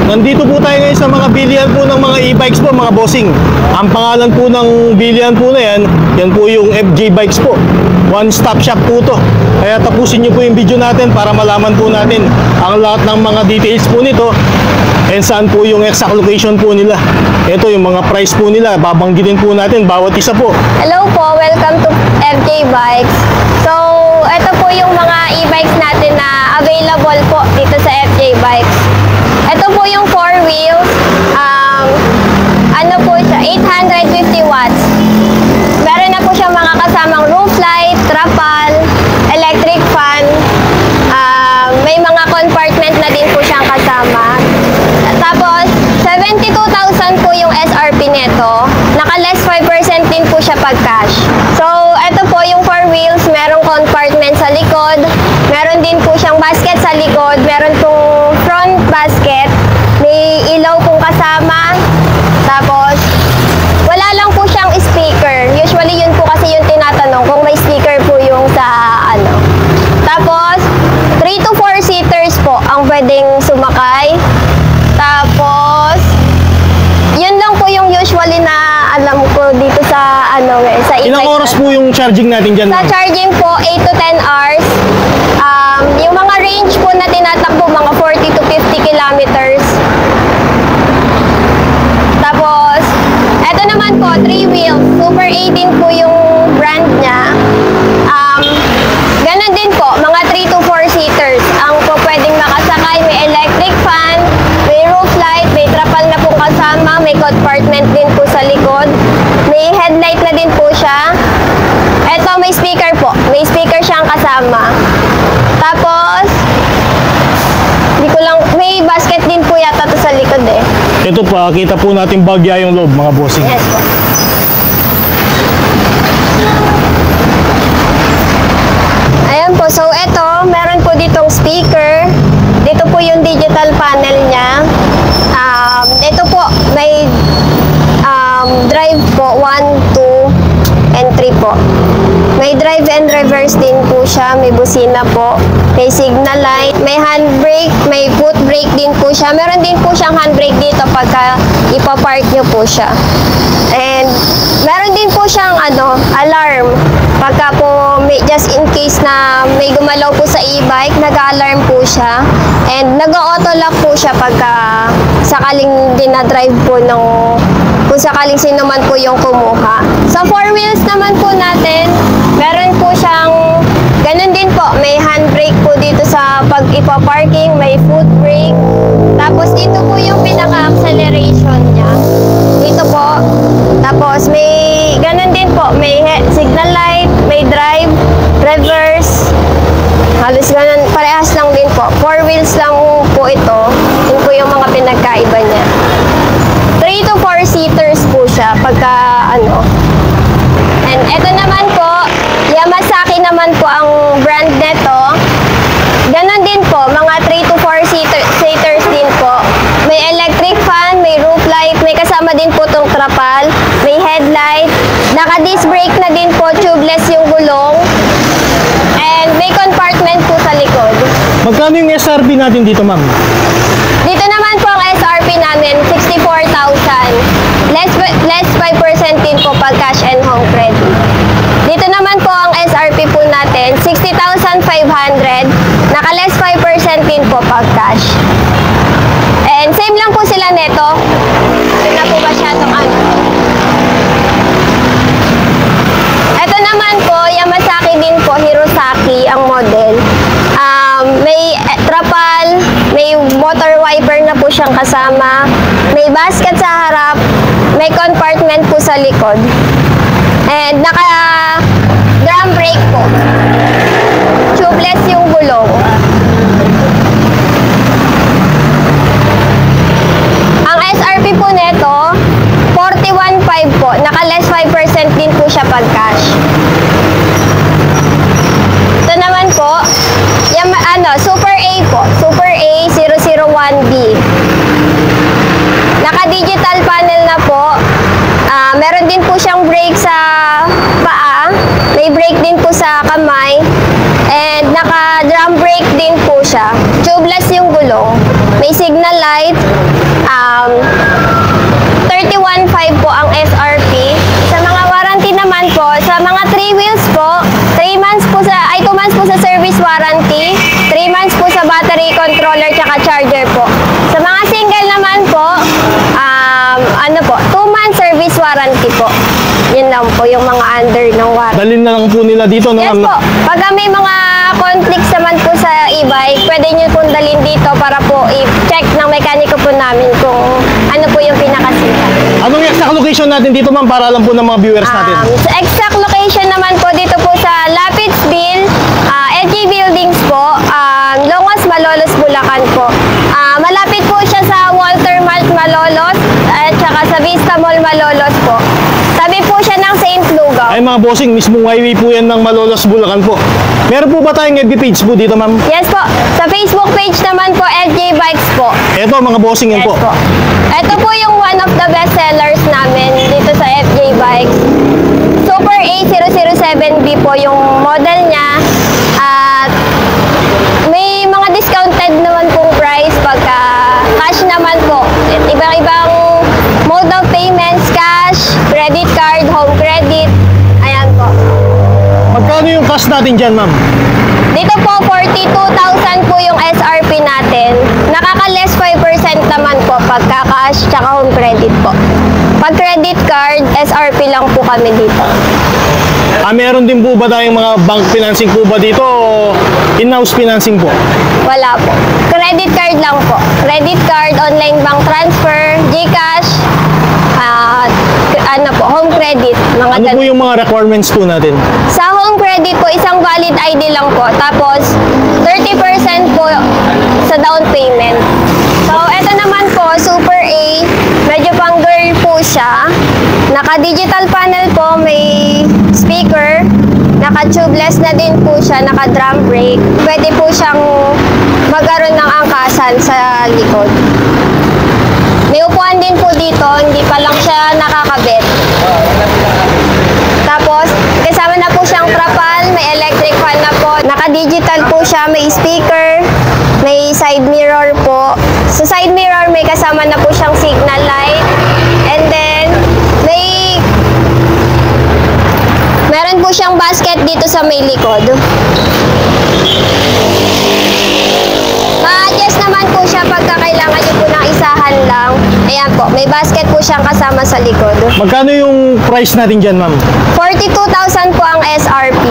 Nandito po tayo ngayon sa mga bilihan po ng mga e-bikes po, mga bossing. Ang pangalan po ng bilihan po na yan po yung FJ Bikes po. One stop shop po to. Kaya tapusin nyo po yung video natin para malaman po natin ang lahat ng mga details po nito and saan po yung exact location po nila. Ito yung mga price po nila, babanggitin po natin bawat isa po. Hello po, welcome to FJ Bikes. So, ito po yung mga e-bikes natin na available po dito sa FJ Bikes. Ito po yung 4 wheels, ano po siya, 850 watts. Meron na po siya mga kasamang roof light, trapal, electric fan, may mga compartment na din po siyang kasama. Tapos, 72,000 po yung SRP nito. Naka-less 5% din po siya pag cash. So, ito po yung 4 wheels, merong compartment sa likod, meron din po siyang basket sa likod, meron pong front basket, may ilaw pong kasama, tapos, wala lang po siyang speaker. Usually, yun po kasi yung tinatanong kung may speaker po yung sa ano. Tapos, 3 to 4 seaters po ang pwedeng sumakay. Tapos, yun lang po yung usually na alam ko dito sa ano sa Ilang oras po yung charging natin dyan? Sa charging po, 8 to 10 hours. Yung mga range po na tinatakbo, mga 40 to 50 kilometers. Tapos, eto naman po, 3 wheels. Super 18 po yung brand niya. Ganon din po, mga 3 to 4 seaters. Ang po pwedeng makasakay, may electric fan, may roof light, may trapal na po kasama, may compartment din po sa likod. May headlight na din po siya. Eto, may speaker po. May speaker siyang kasama. Tapos, may basket din po yata to sa likod eh. Ito pa, kita po natin bagya yung loob, mga bossing. Yes po. Ayan po, so eto, meron po ditong speaker. Dito po yung digital panel niya. Ito po, may drive po, 1, 2, and 3 po. May drive and reverse din po siya, may busina po, may signal light, may handbrake, may foot brake din po siya. Meron din po siyang handbrake dito pagka ipapark nyo po siya. And meron din po siyang alarm. Pagka po, just in case na may gumalaw po sa e-bike, nag-alarm po siya. And nag-auto lock po siya pagka sakaling dinadrive po ng kung sakaling sino man po yung kumuha. Sa 4 wheels naman po natin, meron po siyang, ganun din po, may handbrake po dito sa pag ipa-parking, may foot brake. Tapos dito po yung pinaka-acceleration niya. Dito po. Tapos may, ganun din po, may signal light, may drive, reverse. Halos ganun, parehas lang din po. 4 wheels lang po ito. Yun po yung mga pinagkaiba niya. 3 to 4 seaters po siya pagka And ito naman po, Yamasaki naman po ang brand nito. Ganon din po, mga 3 to 4 seaters din po. May electric fan, may roof light, may kasama din po tong trapal, may headlight, naka-disc brake na din po, tubeless yung gulong, and may compartment po sa likod. Magkano yung SRP natin dito, ma'am? Dito naman po ang SRP namin, 64,000. Less 5% din po pag cash and home credit. Dito naman po ang SRP po natin, 60,500. Naka-less 5% din po pag cash. And same lang po sila neto. Ito na po masyadong Ito naman po, Yamasaki din po, Hirosaki ang model. May trapal, may motor wiper na po siyang kasama, may basket sa harap, may compartment po sa likod, and naka-drum brake po. Tubeless yung gulong. Ang SRP po neto, 41,500 po. Naka-less 5% din po siya pag cash. Ito naman po, yung, Super A po. Super A 001B. Naka-digital panel na po. Meron din po siyang brake sa paa. May brake din po sa kamay. And naka-drum brake din po siya. Tubeless yung gulong. May signal light. warranty po. Yun lang po, yung mga under ng warranty. Dalhin na lang po nila dito, no, Yes ma'am? po. Pag may mga conflicts naman po sa e-bike, pwede nyo pong dalhin dito para po i-check ng mekaniko po namin kung ano po yung pinakasira. Anong exact location natin dito, ma'am, para alam po ng mga viewers natin? Sa exact location naman po dito po sa Lapitsville, LG Buildings po, Longas, Malolos, Bulacan po. Malapit po siya sa Walter Mart, Malolos, at saka sa Vista Mall, Malolos po. Tabi po siya ng St. Lugaw. Ay, mga bossing, mismong highway po yan ng Malolos, Bulacan po. Meron po ba tayong FB page po dito, ma'am? Yes po. Sa Facebook page naman po, LJ Bikes po. Eto, mga bossing yan Yes po. po. Ito po yung one of the best sellers namin dito sa FJ Bikes. Super A007B po yung model niya. At may mga discounted naman pong price pagka cash naman po. Ibang-ibang mode of payments, cash, credit card, home credit. Ayan po. Magkano yung cash natin dyan, ma'am? Dito po, 42,000 po yung SRP natin. Nakaka-less 5% naman po pagka cash tsaka home credit po. Pag credit card, SRP lang po kami dito. Meron din po ba tayong mga bank financing po ba dito o in-house financing po? Wala po. Credit card lang po. Credit card, online bank transfer, GCash, ano po, home credit, mga Ano po ganun. yung mga requirements po natin? Sa home credit po, isang valid ID lang po. Tapos, 30% po sa down payment. So, eto naman po, Super A. Medyo pang girl po siya. Naka-digital panel po, may speaker. Naka-tubeless na din po siya, naka-drum brake. Pwede po siyang magkaroon ng angkasan sa likod. May upuan din po dito, hindi pa lang siya nakakabit. Tapos, kasama na po siyang trapal, may electric fan na po. Naka-digital po siya, may speaker, may side mirror po. Sa side mirror, may kasama na po siyang signal light. And then, meron po siyang basket dito sa may likod. Ma-adjust naman po siya pagka kailangan niyo po ng isahan lang. Ayan po, may basket po siyang kasama sa likod. Magkano yung price natin dyan, ma'am? 42,000 po ang SRP.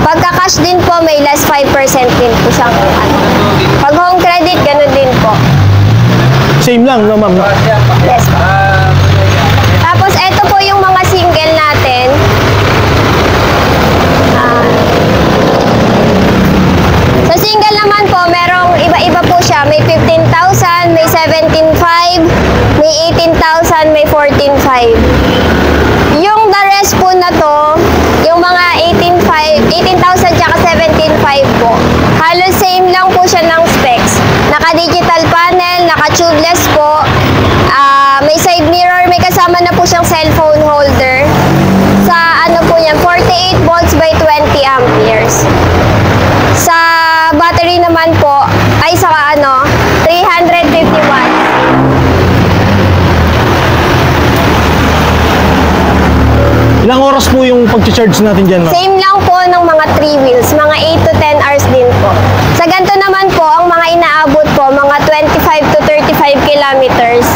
Pagka cash din po, may less 5% din po siyang ano. Pag home credit, ganun din po. Same lang, no, ma'am? Yes po. Tapos, eto po yung mga single natin. Sa single naman po, merong iba-iba po siya. May 15,000, may 17,500, may 18,000, may 14,500. Yung the rest po na to, yung mga 18,000 tsaka 17,500 po, halos same lang po siya ng specs. Naka-digital panel, naka-tubeless po, may side mirror, may kasama na po siyang cellphone holder. Sa ano po yan, 48 volts by 20 amperes. Sa battery naman po, ay saka ano, 350 watts. Ilang oras po yung pag-charge natin dyan, ma'am? Same lang po ng mga 3 wheels, mga 8 to 10 hours din po. Sa ganito naman po, ang mga inaabot po, mga 25 to 35 kilometers.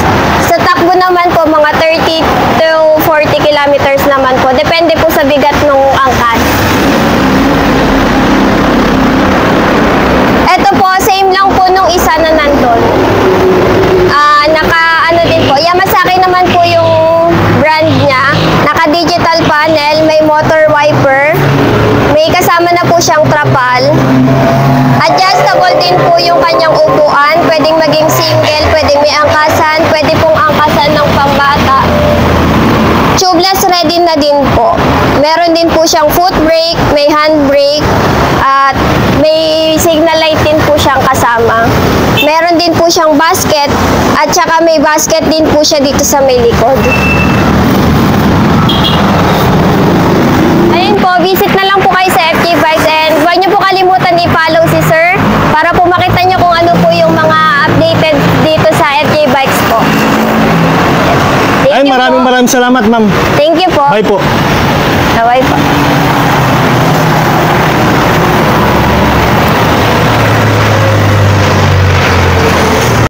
Sa takbo naman po, mga 30 to 40 kilometers naman po. Depende po sa bigat ng angkas. Ito po, same lang po nung isa na nandun. Naka, ano din po, Yamasaki naman po yung brand niya. Naka-digital panel, may motor wiper, may kasama na po siyang trapal. Adjustable din po yung kanyang upuan. Pwedeng maging single, pwedeng may angkasan, pwede pong angkasan ng pambata. Tubeless ready na din po. Meron din po siyang foot brake, may hand brake, at may signal light din po siyang kasama. Meron din po siyang basket, at saka may basket din po siya dito sa may likod. Ayun po, visit na lang po kayo sa FJ Bikes, and huwag niyo po kalimutan i-follow si Sir para po makita niyo kung ano po yung mga updated dito sa FJ Bikes po. Ay, Thank you maraming po. salamat, ma'am. Thank you po. Bye po. Bye po.